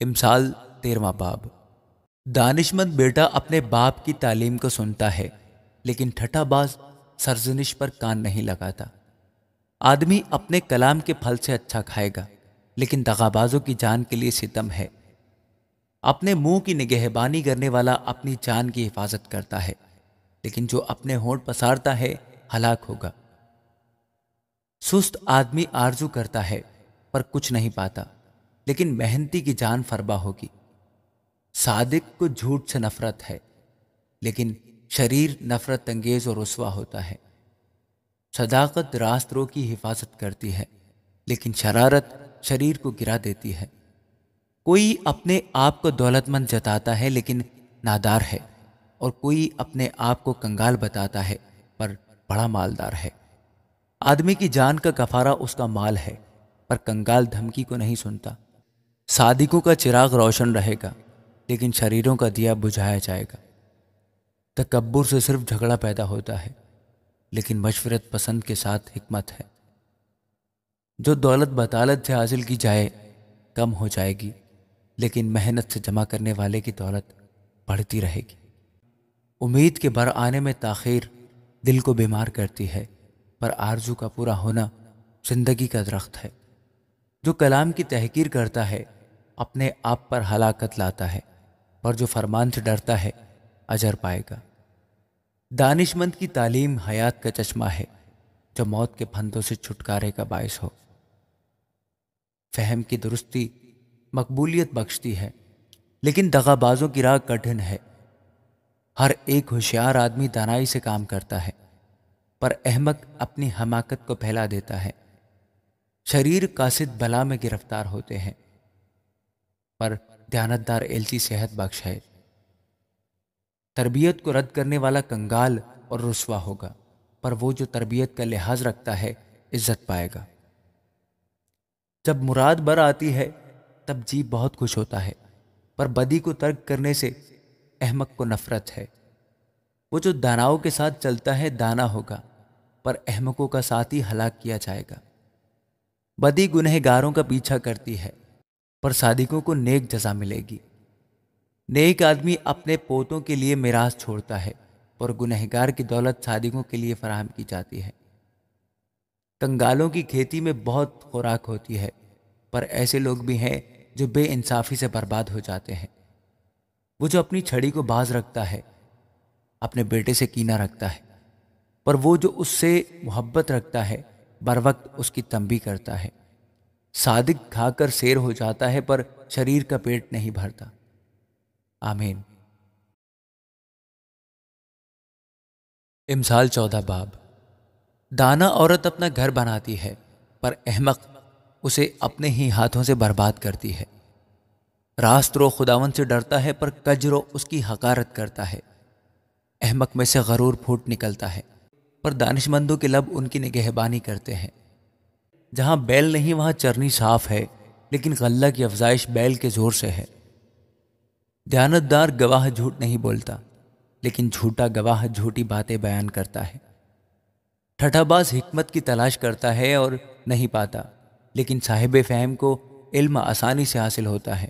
امثال 13واں باب۔ دانشمند بیٹا اپنے باپ کی تعلیم کو سنتا ہے، لیکن ٹھٹھا باز سرزنش پر کان نہیں لگاتا۔ آدمی اپنے کلام کے پھل سے اچھا کھائے گا، لیکن دغابازوں کی جان کے لیے ستم ہے۔ اپنے منہ کی نگہبانی کرنے والا اپنی جان کی حفاظت کرتا ہے، لیکن جو اپنے ہونٹ پسارتا ہے ہلاک ہوگا۔ سست آدمی آرزو کرتا ہے پر کچھ نہیں پاتا، لیکن محنتی کی جان فربا ہوگی۔ صادق کو جھوٹ سے نفرت ہے، لیکن شریر نفرت انگیز اور رسوا ہوتا ہے۔ صداقت راست رو کی حفاظت کرتی ہے، لیکن شرارت شریر کو گرا دیتی ہے۔ کوئی اپنے آپ کو دولت مند جتاتا ہے لیکن نادار ہے، اور کوئی اپنے آپ کو کنگال بتاتا ہے پر بڑا مالدار ہے۔ آدمی کی جان کا کفارہ اس کا مال ہے، پر کنگال دھمکی کو نہیں سنتا۔ صادقوں کا چراغ روشن رہے گا، لیکن شریروں کا دیا بجھایا جائے گا۔ تکبر سے صرف جھگڑا پیدا ہوتا ہے، لیکن مشورت پسند کے ساتھ حکمت ہے۔ جو دولت بطالت سے حاصل کی جائے کم ہو جائے گی، لیکن محنت سے جمع کرنے والے کی دولت بڑھتی رہے گی۔ امید کے بر آنے میں تاخیر دل کو بیمار کرتی ہے، پر آرزو کا پورا ہونا زندگی کا درخت ہے۔ جو کلام کی تحقیر کرتا ہے اپنے آپ پر ہلاکت لاتا ہے، پر جو فرمان سے ڈرتا ہے اجر پائے گا۔ دانشمند کی تعلیم حیات کا چشمہ ہے، جو موت کے پھندوں سے چھٹکارے کا باعث ہو۔ فہم کی درستی مقبولیت بخشتی ہے، لیکن دغابازوں کی راہ کٹھن ہے۔ ہر ایک ہوشیار آدمی دانائی سے کام کرتا ہے، پر احمق اپنی حماقت کو پھیلا دیتا ہے۔ شریر قاصد بلا میں گرفتار ہوتے ہیں، پر دیانتدار ایلچی صحت بخش ہے۔ تربیت کو رد کرنے والا کنگال اور رسوا ہوگا، پر وہ جو تربیت کا لحاظ رکھتا ہے عزت پائے گا۔ جب مراد بر آتی ہے تب جی بہت خوش ہوتا ہے، پر بدی کو ترک کرنے سے احمق کو نفرت ہے۔ وہ جو داناؤں کے ساتھ چلتا ہے دانا ہوگا، پر احمقوں کا ساتھی ہلاک کیا جائے گا۔ بدی گنہگاروں کا پیچھا کرتی ہے، پر صادقوں کو نیک جزا ملے گی۔ نیک آدمی اپنے پوتوں کے لیے میراث چھوڑتا ہے، اور گنہگار کی دولت صادقوں کے لیے فراہم کی جاتی ہے۔ کنگالوں کی کھیتی میں بہت خوراک ہوتی ہے، پر ایسے لوگ بھی ہیں جو بے انصافی سے برباد ہو جاتے ہیں۔ وہ جو اپنی چھڑی کو باز رکھتا ہے اپنے بیٹے سے کینہ رکھتا ہے، پر وہ جو اس سے محبت رکھتا ہے بر وقت اس کی تنبیہ کرتا ہے۔ صادق کھا کر سیر ہو جاتا ہے، پر شریر کا پیٹ نہیں بھرتا۔ آمین۔ امثال 14 باب۔ دانا عورت اپنا گھر بناتی ہے، پر احمق اسے اپنے ہی ہاتھوں سے برباد کرتی ہے۔ راست رو خداوند سے ڈرتا ہے، پر کج رو اس کی حقارت کرتا ہے۔ احمق میں سے غرور پھوٹ نکلتا ہے، پر دانشمندوں کے لب ان کی نگہبانی کرتے ہیں۔ جہاں بیل نہیں وہاں چرنی صاف ہے، لیکن غلہ کی افزائش بیل کے زور سے ہے۔ دیانتدار گواہ جھوٹ نہیں بولتا، لیکن جھوٹا گواہ جھوٹی باتیں بیان کرتا ہے۔ ٹھٹھا باز حکمت کی تلاش کرتا ہے اور نہیں پاتا، لیکن صاحب فہم کو علم آسانی سے حاصل ہوتا ہے۔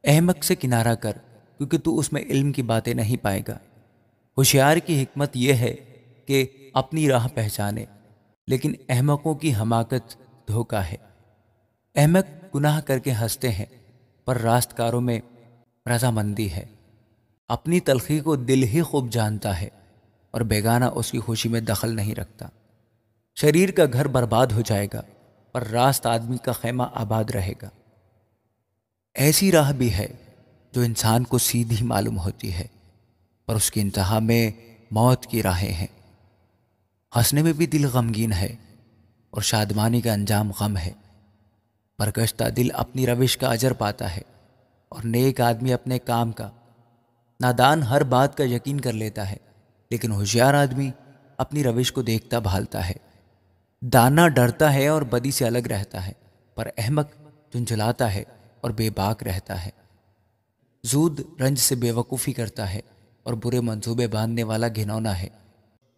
احمق سے کنارہ کر، کیونکہ تو اس میں علم کی باتیں نہیں پائے گا۔ ہوشیار کی حکمت یہ ہے کہ اپنی راہ پہچانے، لیکن احمقوں کی حماقت دھوکہ ہے۔ احمق گناہ کر کے ہنستے ہیں، پر راست کاروں میں رضامندی ہے۔ اپنی تلخی کو دل ہی خوب جانتا ہے، اور بیگانہ اس کی خوشی میں دخل نہیں رکھتا۔ شریر کا گھر برباد ہو جائے گا، پر راست آدمی کا خیمہ آباد رہے گا۔ ایسی راہ بھی ہے جو انسان کو سیدھی معلوم ہوتی ہے، پر اس کی انتہا میں موت کی راہیں ہیں۔ ہنسنے میں بھی دل غمگین ہے، اور شادمانی کا انجام غم ہے۔ پرگشتہ دل اپنی روش کا اجر پاتا ہے، اور نیک آدمی اپنے کام کا۔ نادان ہر بات کا یقین کر لیتا ہے، لیکن ہوشیار آدمی اپنی روش کو دیکھتا بھالتا ہے۔ دانا ڈرتا ہے اور بدی سے الگ رہتا ہے، پر احمق جھنجھلاتا ہے اور بے باک رہتا ہے۔ زود رنج سے بے وقوفی کرتا ہے، اور برے منصوبے باندھنے والا گھنونا ہے۔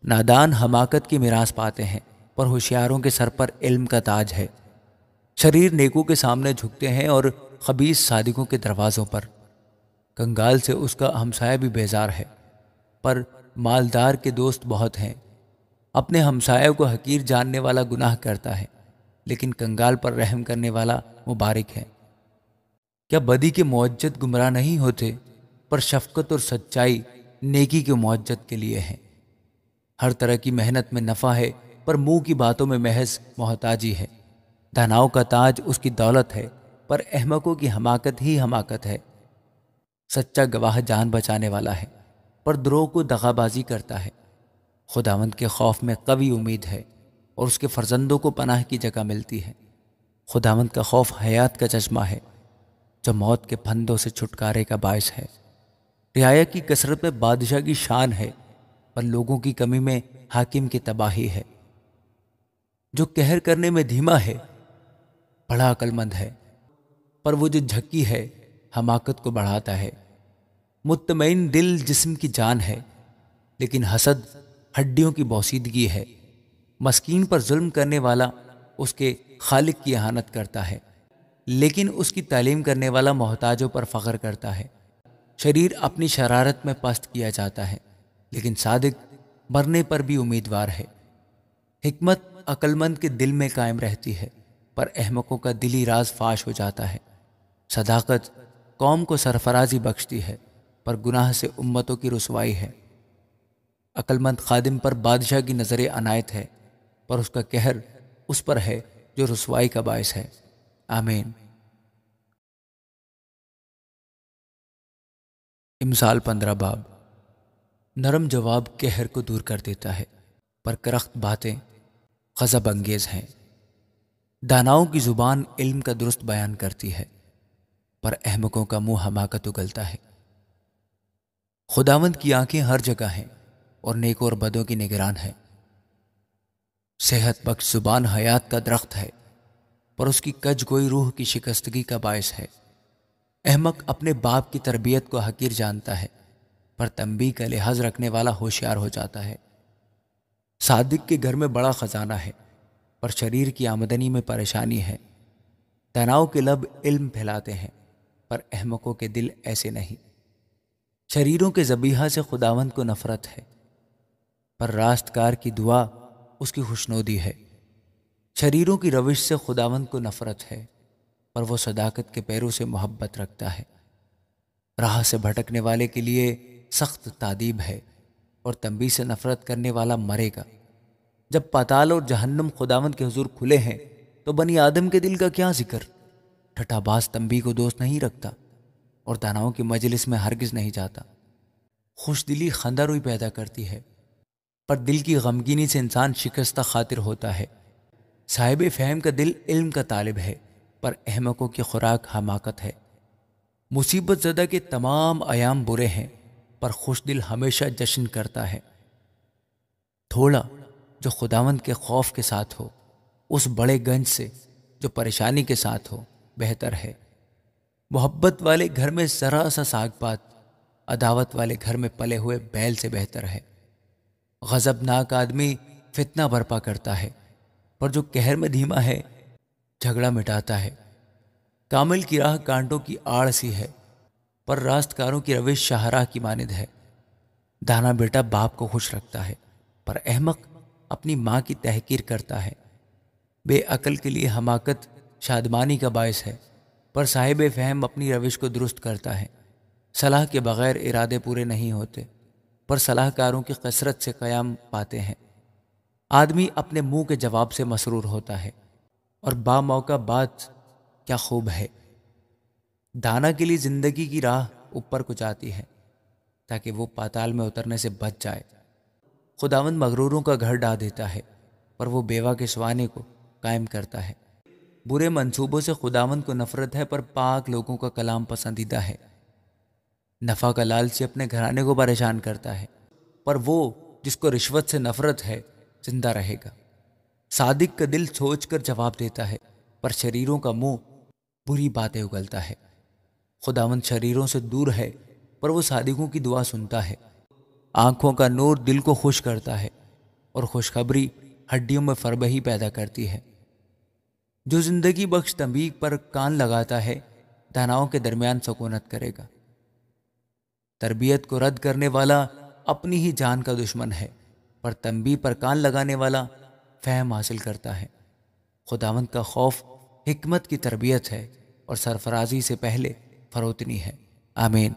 نادان حماقت کی میراث پاتے ہیں، پر ہوشیاروں کے سر پر علم کا تاج ہے۔ شریر نیکوں کے سامنے جھکتے ہیں، اور خبیث صادقوں کے دروازوں پر۔ کنگال سے اس کا ہمسایہ بھی بیزار ہے، پر مالدار کے دوست بہت ہیں۔ اپنے ہمسایہ کو حقیر جاننے والا گناہ کرتا ہے، لیکن کنگال پر رحم کرنے والا مبارک ہے۔ کیا بدی کے معجت گمراہ نہیں ہوتے؟ پر شفقت اور سچائی نیکی کے معجت کے لیے ہے۔ ہر طرح کی محنت میں نفع ہے، پر منہ کی باتوں میں محض محتاجی ہے۔ داناؤں کا تاج اس کی دولت ہے، پر احمقوں کی حماقت ہی حماقت ہے۔ سچا گواہ جان بچانے والا ہے، پر دروغ کو دغا بازی کرتا ہے۔ خداوند کے خوف میں قوی امید ہے، اور اس کے فرزندوں کو پناہ کی جگہ ملتی ہے۔ خداوند کا خوف حیات کا چشمہ ہے، جو موت کے پھندوں سے چھٹکارے کا باعث ہے۔ رعایا کی کثرت میں بادشاہ کی شان ہے، پر لوگوں کی کمی میں حاکم کی تباہی ہے۔ جو قہر کرنے میں دھیما ہے بڑا عقل مند ہے، پر وہ جو جھکی ہے حماقت کو بڑھاتا ہے۔ مطمئن دل جسم کی جان ہے، لیکن حسد ہڈیوں کی بوسیدگی ہے۔ مسکین پر ظلم کرنے والا اس کے خالق کی اہانت کرتا ہے، لیکن اس کی تعلیم کرنے والا محتاجوں پر فخر کرتا ہے۔ شریر اپنی شرارت میں پست کیا جاتا ہے، لیکن صادق مرنے پر بھی امیدوار ہے۔ حکمت عقل مند کے دل میں قائم رہتی ہے، پر احمقوں کا دلی راز فاش ہو جاتا ہے۔ صداقت قوم کو سرفرازی بخشتی ہے، پر گناہ سے امتوں کی رسوائی ہے۔ عقل مند خادم پر بادشاہ کی نظر عنایت ہے، پر اس کا قہر اس پر ہے جو رسوائی کا باعث ہے۔ آمین۔ امثال 15 باب۔ نرم جواب قہر کو دور کر دیتا ہے، پر کرخت باتیں غضب انگیز ہیں۔ داناؤں کی زبان علم کا درست بیان کرتی ہے، پر احمقوں کا منہ حماقت اگلتا ہے۔ خداوند کی آنکھیں ہر جگہ ہیں، اور نیکوں اور بدوں کی نگران ہے۔ صحت بخش زبان حیات کا درخت ہے، پر اس کی کج گوئی روح کی شکستگی کا باعث ہے۔ احمق اپنے باپ کی تربیت کو حقیر جانتا ہے، پر تنبیہ کا لحاظ رکھنے والا ہوشیار ہو جاتا ہے۔ صادق کے گھر میں بڑا خزانہ ہے، پر شریر کی آمدنی میں پریشانی ہے۔ داناؤں کے لب علم پھیلاتے ہیں، پر احمقوں کے دل ایسے نہیں۔ شریروں کے ذبیحہ سے خداوند کو نفرت ہے، پر راست کار کی دعا اس کی خوشنودی ہے۔ شریروں کی روش سے خداوند کو نفرت ہے، پر وہ صداقت کے پیروں سے محبت رکھتا ہے۔ راہ سے بھٹکنے والے کے لیے سخت تادیب ہے، اور تنبیہ سے نفرت کرنے والا مرے گا۔ جب پاتال اور جہنم خداوند کے حضور کھلے ہیں، تو بنی آدم کے دل کا کیا ذکر؟ ٹھٹھا باز تنبیہ کو دوست نہیں رکھتا، اور داناؤں کی مجلس میں ہرگز نہیں جاتا۔ خوش دلی خندہ روئی پیدا کرتی ہے، پر دل کی غمگینی سے انسان شکستہ خاطر ہوتا ہے۔ صاحب فہم کا دل علم کا طالب ہے، پر احمقوں کی خوراک حماقت ہے۔ مصیبت زدہ کے تمام ایام برے ہیں، پر خوش دل ہمیشہ جشن کرتا ہے۔ تھوڑا جو خداوند کے خوف کے ساتھ ہو، اس بڑے گنج سے جو پریشانی کے ساتھ ہو بہتر ہے۔ محبت والے گھر میں ذرا سا ساگ پات عداوت والے گھر میں پلے ہوئے بیل سے بہتر ہے۔ غضبناک آدمی فتنہ برپا کرتا ہے، پر جو قہر میں دھیما ہے جھگڑا مٹاتا ہے۔ کامل کی راہ کانٹوں کی آڑ سی ہے، پر راست کاروں کی روش شاہراہ کی مانند ہے۔ دانا بیٹا باپ کو خوش رکھتا ہے، پر احمق اپنی ماں کی تحقیر کرتا ہے۔ بے عقل کے لیے حماقت شادمانی کا باعث ہے، پر صاحب فہم اپنی روش کو درست کرتا ہے۔ صلاح کے بغیر ارادے پورے نہیں ہوتے، پر صلاح کاروں کی کثرت سے قیام پاتے ہیں۔ آدمی اپنے منہ کے جواب سے مسرور ہوتا ہے، اور با موقع بات کیا خوب ہے۔ دانا کے لیے زندگی کی راہ اوپر کو جاتی ہے، تاکہ وہ پاتال میں اترنے سے بچ جائے۔ خداوند مغروروں کا گھر ڈھا دیتا ہے، پر وہ بیوہ کے سوانے کو قائم کرتا ہے۔ برے منصوبوں سے خداوند کو نفرت ہے، پر پاک لوگوں کا کلام پسندیدہ ہے۔ نفع کا لالچی اپنے گھرانے کو پریشان کرتا ہے، پر وہ جس کو رشوت سے نفرت ہے زندہ رہے گا۔ صادق کا دل سوچ کر جواب دیتا ہے، پر شریروں کا منہ بری باتیں اگلتا ہے۔ خداوند شریروں سے دور ہے، پر وہ صادقوں کی دعا سنتا ہے۔ آنکھوں کا نور دل کو خوش کرتا ہے، اور خوشخبری ہڈیوں میں فربہی پیدا کرتی ہے۔ جو زندگی بخش تنبیہ پر کان لگاتا ہے داناؤں کے درمیان سکونت کرے گا۔ تربیت کو رد کرنے والا اپنی ہی جان کا دشمن ہے، پر تنبیہ پر کان لگانے والا فہم حاصل کرتا ہے۔ خداوند کا خوف حکمت کی تربیت ہے اور سرفرازی سے پہلے فروتنی ہے۔ آمین۔